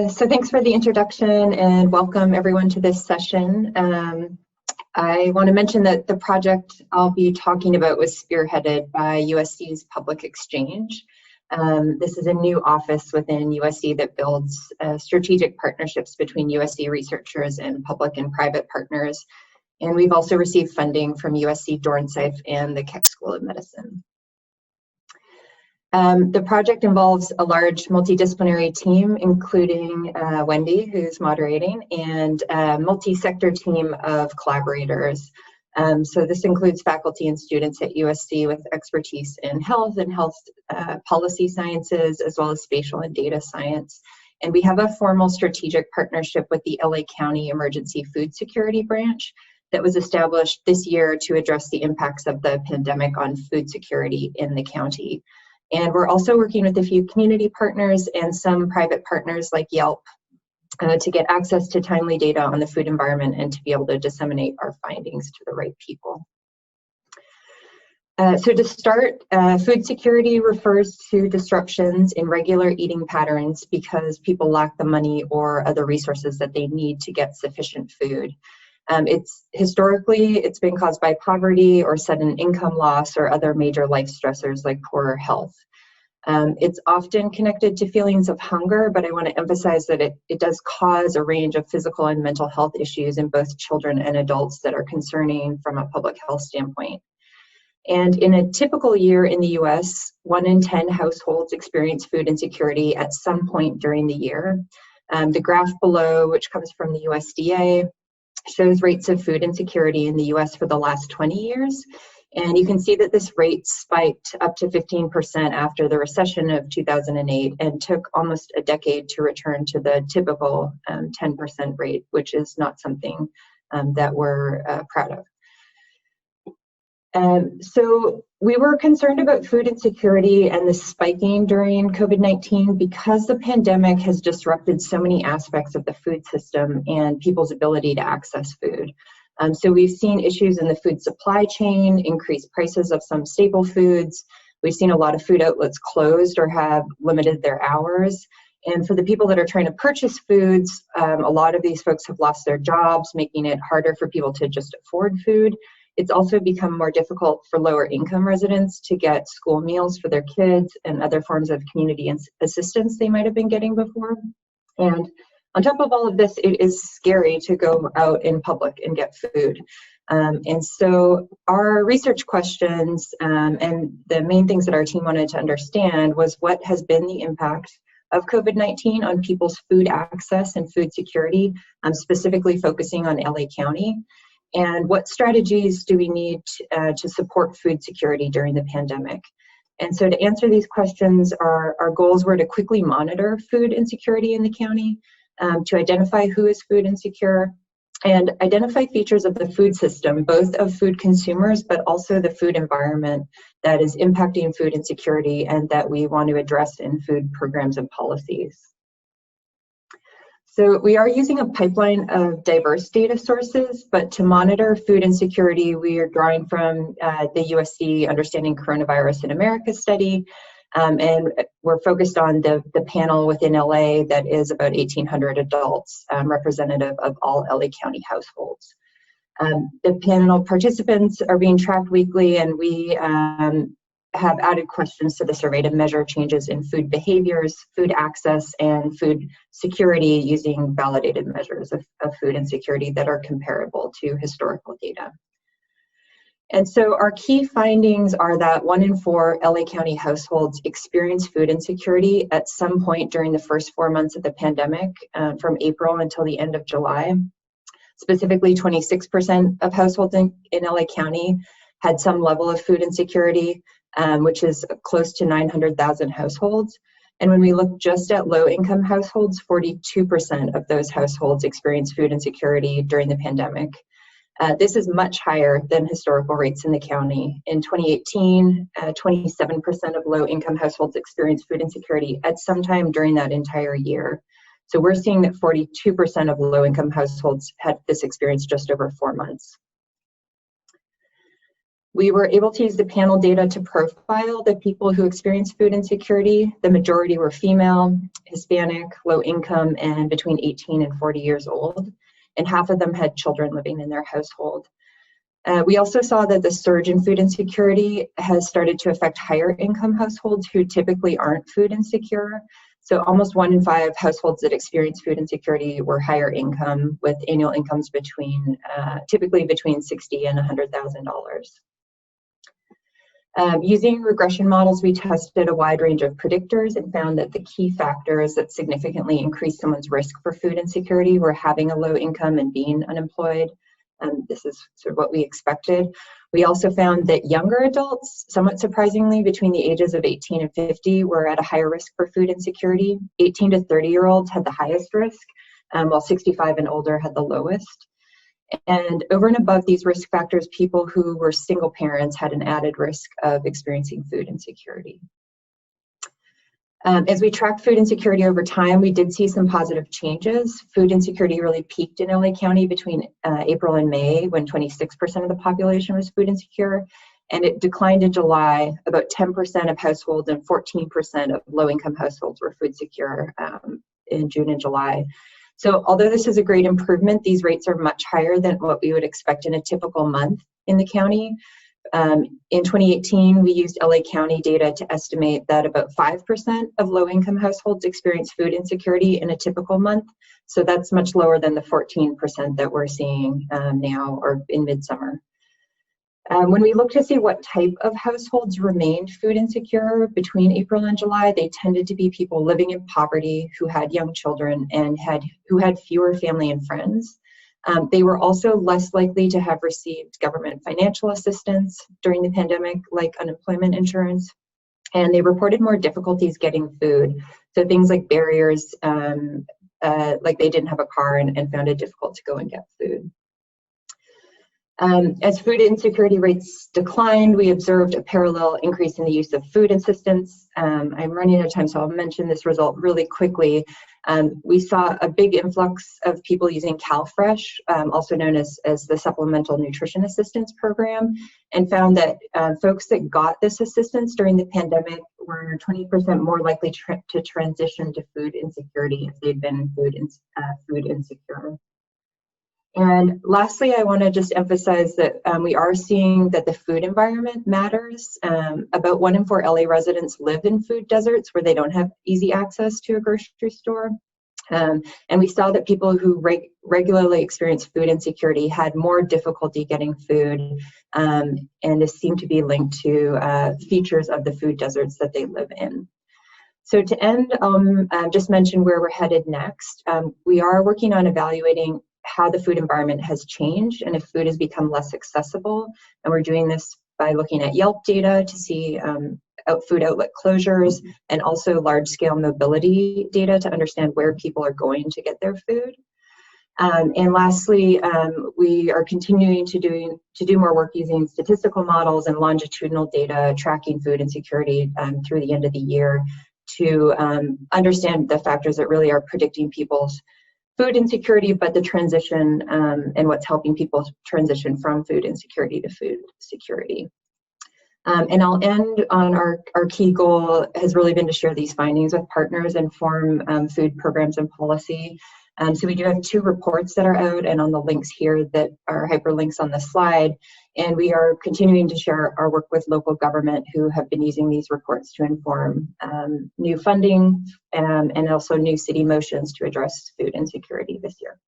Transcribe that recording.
So thanks for the introduction and welcome everyone to this session. I want to mention that the project I'll be talking about was spearheaded by USC's Public Exchange. This is a new office within USC that builds strategic partnerships between USC researchers and public and private partners. And we've also received funding from USC Dornsife and the Keck School of Medicine. The project involves a large multidisciplinary team, including Wendy, who's moderating, and a multi-sector team of collaborators. So this includes faculty and students at USC with expertise in health and health policy sciences, as well as spatial and data science. And we have a formal strategic partnership with the LA County Emergency Food Security Branch that was established this year to address the impacts of the pandemic on food security in the county. And we're also working with a few community partners and some private partners like Yelp to get access to timely data on the food environment and to be able to disseminate our findings to the right people. So to start, food security refers to disruptions in regular eating patterns because people lack the money or other resources that they need to get sufficient food. Historically, it's been caused by poverty or sudden income loss or other major life stressors like poorer health. It's often connected to feelings of hunger, but I want to emphasize that it does cause a range of physical and mental health issues in both children and adults that are concerning from a public health standpoint. And in a typical year in the US, 1 in 10 households experience food insecurity at some point during the year. The graph below, which comes from the USDA, shows rates of food insecurity in the US for the last 20 years. And you can see that this rate spiked up to 15% after the recession of 2008 and took almost a decade to return to the typical 10% rate, which is not something that we're proud of. So we were concerned about food insecurity and the spiking during COVID-19 because the pandemic has disrupted so many aspects of the food system and people's ability to access food. So we've seen issues in the food supply chain, increased prices of some staple foods. We've seen a lot of food outlets closed or have limited their hours. And for the people that are trying to purchase foods, a lot of these folks have lost their jobs, making it harder for people to just afford food. It's also become more difficult for lower income residents to get school meals for their kids and other forms of community assistance they might have been getting before. And on top of all of this, it is scary to go out in public and get food. And so our research questions and the main things that our team wanted to understand was what has been the impact of COVID-19 on people's food access and food security, specifically focusing on LA County. And what strategies do we need to support food security during the pandemic? And so to answer these questions, our goals were to quickly monitor food insecurity in the county, to identify who is food insecure, and identify features of the food system, both of food consumers, but also the food environment that is impacting food insecurity and that we want to address in food programs and policies. So we are using a pipeline of diverse data sources, but to monitor food insecurity, we are drawing from the USC Understanding Coronavirus in America study, and we're focused on the panel within LA that is about 1,800 adults, representative of all LA County households. The panel participants are being tracked weekly, and we have added questions to the survey to measure changes in food behaviors, food access, and food security using validated measures of food insecurity that are comparable to historical data. And so our key findings are that 1 in 4 LA County households experience food insecurity at some point during the first 4 months of the pandemic, from April until the end of July. Specifically, 26% of households in LA County had some level of food insecurity, which is close to 900,000 households. And when we look just at low-income households, 42% of those households experienced food insecurity during the pandemic. This is much higher than historical rates in the county. In 2018, 27% of low-income households experienced food insecurity at some time during that entire year. So we're seeing that 42% of low-income households had this experience just over 4 months. We were able to use the panel data to profile the people who experienced food insecurity. The majority were female, Hispanic, low income, and between 18 and 40 years old. And half of them had children living in their household. We also saw that the surge in food insecurity has started to affect higher income households who typically aren't food insecure. So almost 1 in 5 households that experience food insecurity were higher income, with annual incomes typically between $60,000 and $100,000. Using regression models, we tested a wide range of predictors and found that the key factors that significantly increased someone's risk for food insecurity were having a low income and being unemployed. This is sort of what we expected. We also found that younger adults, somewhat surprisingly, between the ages of 18 and 50, were at a higher risk for food insecurity. 18 to 30-year-olds had the highest risk, while 65 and older had the lowest. And over and above these risk factors, people who were single parents had an added risk of experiencing food insecurity. As we tracked food insecurity over time, we did see some positive changes. Food insecurity really peaked in LA County between April and May, when 26% of the population was food insecure, and it declined in July. About 10% of households and 14% of low-income households were food secure in June and July. So although this is a great improvement, these rates are much higher than what we would expect in a typical month in the county. In 2018, we used LA County data to estimate that about 5% of low-income households experience food insecurity in a typical month. So that's much lower than the 14% that we're seeing now, or in midsummer. When we look to see what type of households remained food insecure between April and July, they tended to be people living in poverty who had young children and who had fewer family and friends. They were also less likely to have received government financial assistance during the pandemic, like unemployment insurance, and they reported more difficulties getting food. So things like barriers, like they didn't have a car and found it difficult to go and get food. As food insecurity rates declined, we observed a parallel increase in the use of food assistance. I'm running out of time, so I'll mention this result really quickly. We saw a big influx of people using CalFresh, also known as the Supplemental Nutrition Assistance Program, and found that folks that got this assistance during the pandemic were 20% more likely to transition to food insecurity if they'd been food insecure. And lastly, I want to just emphasize that we are seeing that the food environment matters. About 1 in 4 LA residents live in food deserts where they don't have easy access to a grocery store. And we saw that people who regularly experience food insecurity had more difficulty getting food, and this seemed to be linked to features of the food deserts that they live in. So to end, just mention where we're headed next. We are working on evaluating how the food environment has changed and if food has become less accessible. And we're doing this by looking at Yelp data to see food outlet closures, and also large-scale mobility data to understand where people are going to get their food. And lastly, we are continuing to do more work using statistical models and longitudinal data tracking food insecurity through the end of the year to understand the factors that really are predicting people's food insecurity, but the transition and what's helping people transition from food insecurity to food security. And I'll end on our key goal has really been to share these findings with partners and form food programs and policy. So we do have 2 reports that are out, and on the links here that are hyperlinks on the slide. And we are continuing to share our work with local government who have been using these reports to inform new funding and also new city motions to address food insecurity this year.